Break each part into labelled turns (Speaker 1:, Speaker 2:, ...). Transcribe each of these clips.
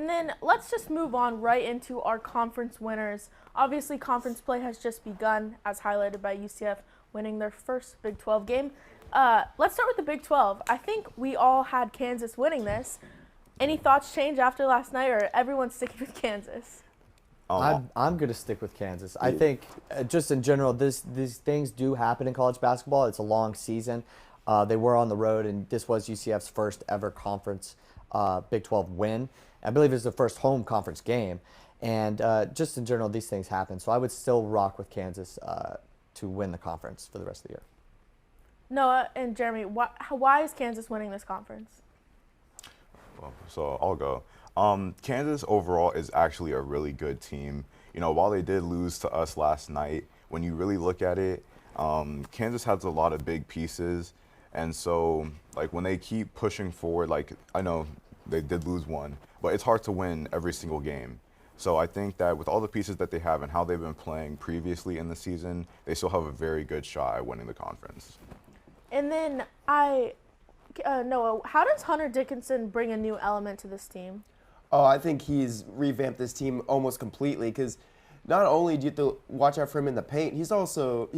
Speaker 1: And then let's just move on right into our conference winners. Obviously, conference play has just begun, as highlighted by UCF winning their first Big 12 game. Let's start with the Big 12. I think we all had Kansas winning this. Any thoughts change after last night, or everyone's sticking with Kansas?
Speaker 2: I'm going to stick with Kansas. I think just in general, these things do happen in college basketball. It's a long season. They were on the road, and this was UCF's first ever conference Big 12 win. I believe it's the first home conference game. And just in general, these things happen. So I would still rock with Kansas to win the conference for the rest of the year.
Speaker 1: Noah and Jeremy, why is Kansas winning this conference?
Speaker 3: So I'll go. Kansas overall is actually a really good team. You know, while they did lose to us last night, when you really look at it, Kansas has a lot of big pieces. And so, like, when they keep pushing forward, like, I know they did lose one, but it's hard to win every single game. So I think that with all the pieces that they have and how they've been playing previously in the season, they still have a very good shot at winning the conference.
Speaker 1: And then Noah, how does Hunter Dickinson bring a new element to this team?
Speaker 4: Oh, I think he's revamped this team almost completely because not only do you have to watch out for him in the paint, he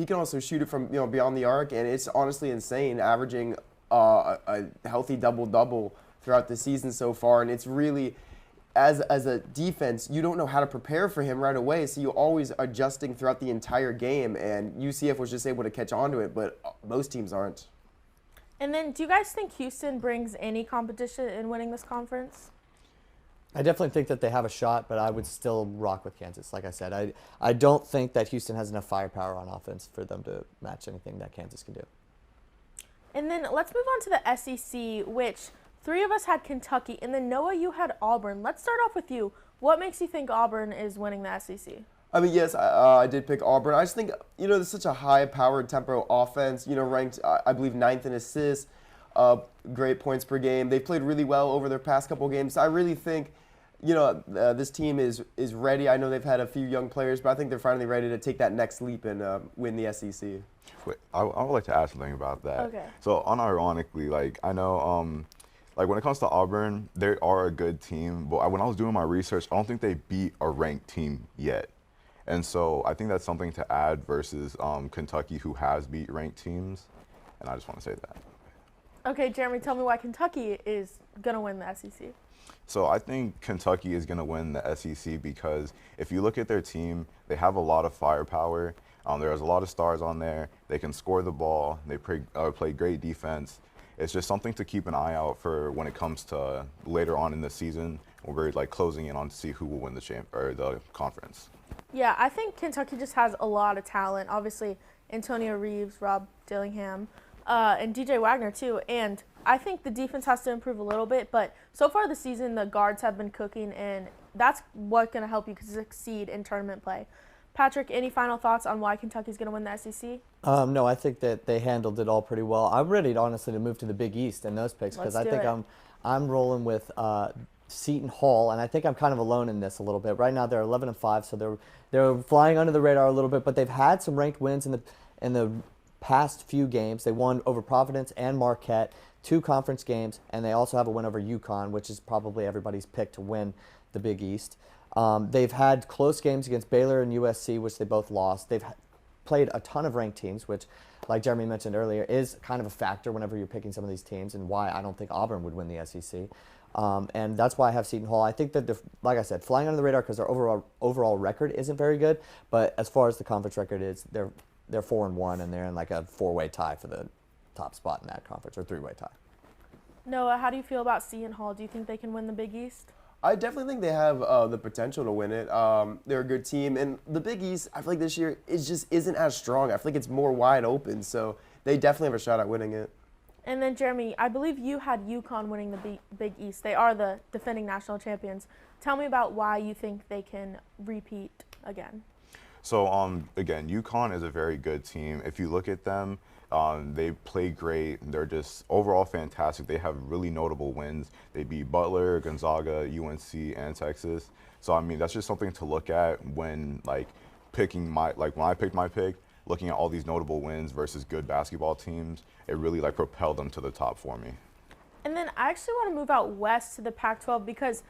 Speaker 4: can also shoot it from beyond the arc, and it's honestly insane, averaging a healthy double-double throughout the season so far. And it's really, as a defense, you don't know how to prepare for him right away, so you're always adjusting throughout the entire game. And UCF was just able to catch on to it, but most teams aren't.
Speaker 1: And then, do you guys think Houston brings any competition in winning this conference?
Speaker 2: I definitely think that they have a shot, but I would still rock with Kansas. Like I said, I don't think that Houston has enough firepower on offense for them to match anything that Kansas can do.
Speaker 1: And then let's move on to the SEC, which three of us had Kentucky, and then Noah, you had Auburn. Let's start off with you. What makes you think Auburn is winning the SEC?
Speaker 4: I mean, yes, I did pick Auburn. I just think, there's such a high-powered tempo offense, ranked, I believe, 9th in assists, great points per game. They've played really well over their past couple games. So I really think, this team is ready. I know they've had a few young players, but I think they're finally ready to take that next leap and win the SEC.
Speaker 3: Wait, I would like to ask something about that.
Speaker 1: Okay.
Speaker 3: So unironically, like, I know, like, when it comes to Auburn, they are a good team, but when I was doing my research, I don't think they beat a ranked team yet. And so I think that's something to add versus Kentucky, who has beat ranked teams. And I just want to say that.
Speaker 1: Okay, Jeremy, tell me why Kentucky is going to win the SEC.
Speaker 3: So I think Kentucky is going to win the SEC because if you look at their team, they have a lot of firepower. There's a lot of stars on there. They can score the ball. They play great defense. It's just something to keep an eye out for when it comes to later on in the season when we're like closing in on to see who will win the conference.
Speaker 1: Yeah, I think Kentucky just has a lot of talent. Obviously, Antonio Reeves, Rob Dillingham, and DJ Wagner too. And I think the defense has to improve a little bit, but so far this season, the guards have been cooking, and that's what's going to help you succeed in tournament play. Patrick, any final thoughts on why Kentucky's going to win the SEC?
Speaker 2: No, I think that they handled it all pretty well. I'm ready, honestly, to move to the Big East in those picks because I think I'm rolling with Seton Hall, and I think I'm kind of alone in this a little bit. Right now, they're 11-5, so they're flying under the radar a little bit, but they've had some ranked wins in the past few games. They won over Providence and Marquette, 2 conference games, and they also have a win over UConn, which is probably everybody's pick to win the Big East. They've had close games against Baylor and USC, which they both lost. They've played a ton of ranked teams, which, like Jeremy mentioned earlier, is kind of a factor whenever you're picking some of these teams and why I don't think Auburn would win the SEC. And that's why I have Seton Hall. I think that, like I said, flying under the radar because their overall record isn't very good, but as far as the conference record is, they're 4-1, and they're in like a 4-way tie for the top spot in that conference, or 3-way tie.
Speaker 1: Noah, how do you feel about Seton Hall? Do you think they can win the Big East?
Speaker 4: I definitely think they have the potential to win it. They're a good team. And the Big East, I feel like this year, it just isn't as strong. I feel like it's more wide open. So they definitely have a shot at winning it.
Speaker 1: And then, Jeremy, I believe you had UConn winning the Big East. They are the defending national champions. Tell me about why you think they can repeat again.
Speaker 3: So, again, UConn is a very good team. If you look at them, they play great. They're just overall fantastic. They have really notable wins. They beat Butler, Gonzaga, UNC, and Texas. So, I mean, that's just something to look at when, like, when I picked my pick, looking at all these notable wins versus good basketball teams, it really, like, propelled them to the top for me.
Speaker 1: And then I actually want to move out west to the Pac-12 because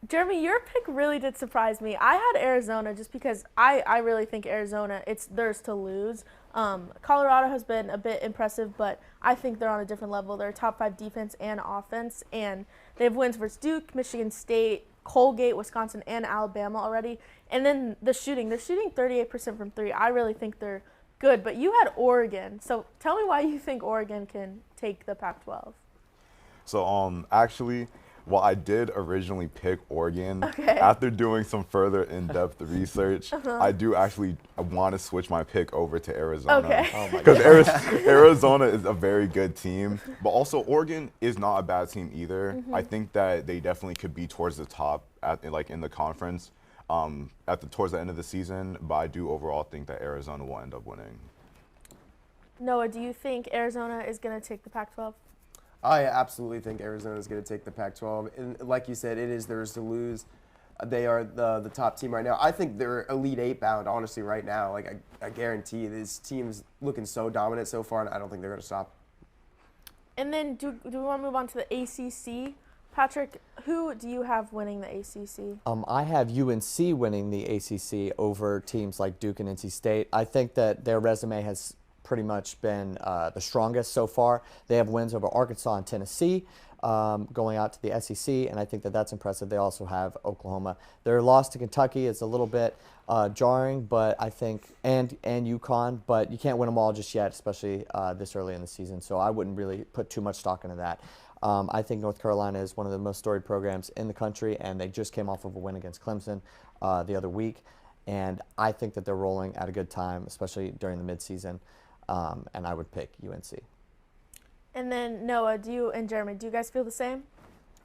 Speaker 1: Jeremy, your pick really did surprise me. I had Arizona just because I really think Arizona, it's theirs to lose. Colorado has been a bit impressive, but I think they're on a different level. They're a top 5 defense and offense, and they have wins versus Duke, Michigan State, Colgate, Wisconsin, and Alabama already. And then the shooting, they're shooting 38% from 3. I really think they're good, but you had Oregon. So tell me why you think Oregon can take the Pac-12.
Speaker 3: So actually, well, I did originally pick Oregon.
Speaker 1: Okay.
Speaker 3: After doing some further in-depth research, I do actually want to switch my pick over to Arizona.
Speaker 1: Okay.
Speaker 2: Oh my
Speaker 3: Because
Speaker 2: God.
Speaker 3: Arizona is a very good team, but also Oregon is not a bad team either. I think that they definitely could be towards the top in the conference towards the end of the season. But I do overall think that Arizona will end up winning.
Speaker 1: Noah, do you think Arizona is going to take the Pac-12?
Speaker 4: I absolutely think Arizona is going to take the Pac-12. And like you said, it is theirs to lose. They are the top team right now. I think they're Elite 8 bound, honestly, right now. Like, I guarantee this team's looking so dominant so far, and I don't think they're going to stop.
Speaker 1: And then do we want to move on to the ACC? Patrick, who do you have winning the ACC?
Speaker 2: I have UNC winning the ACC over teams like Duke and NC State. I think that their resume has pretty much been the strongest so far. They have wins over Arkansas and Tennessee, going out to the SEC, and I think that that's impressive. They also have Oklahoma. Their loss to Kentucky is a little bit jarring, but I think, and UConn, but you can't win them all just yet, especially this early in the season. So I wouldn't really put too much stock into that. I think North Carolina is one of the most storied programs in the country, and they just came off of a win against Clemson the other week. And I think that they're rolling at a good time, especially during the midseason. And I would pick UNC.
Speaker 1: And then Noah, and Jeremy, do you guys feel the same?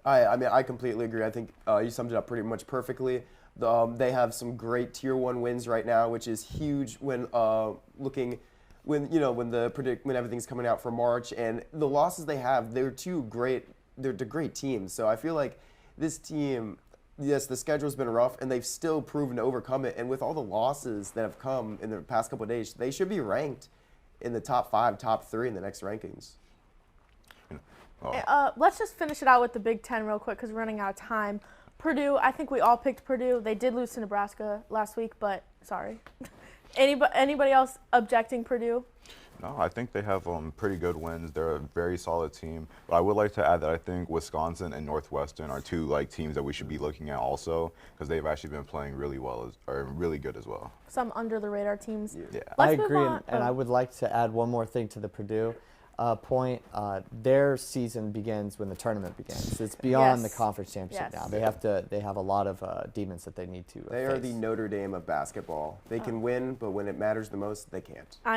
Speaker 4: I mean, I completely agree. I think you summed it up pretty much perfectly. They have some great Tier 1 wins right now, which is huge when when everything's coming out for March, and the losses they have, they're great teams. So I feel like this team, yes, the schedule's been rough, and they've still proven to overcome it. And with all the losses that have come in the past couple of days, they should be ranked in the top 5, top 3 in the next rankings.
Speaker 1: Let's just finish it out with the Big Ten real quick because we're running out of time. Purdue, I think we all picked Purdue. They did lose to Nebraska last week, but sorry. Anybody else objecting Purdue?
Speaker 3: No, I think they have pretty good wins. They're a very solid team. But I would like to add that I think Wisconsin and Northwestern are two teams that we should be looking at also, because they've actually been playing really well or really good as well.
Speaker 1: Some under the radar teams.
Speaker 3: Yeah.
Speaker 2: I agree, and I would like to add one more thing to the Purdue point. Their season begins when the tournament begins. It's beyond the conference championship now. They have a lot of demons that they need to
Speaker 4: They
Speaker 2: face.
Speaker 4: are the Notre Dame of basketball. They can win, but when it matters the most, they can't.
Speaker 1: I know.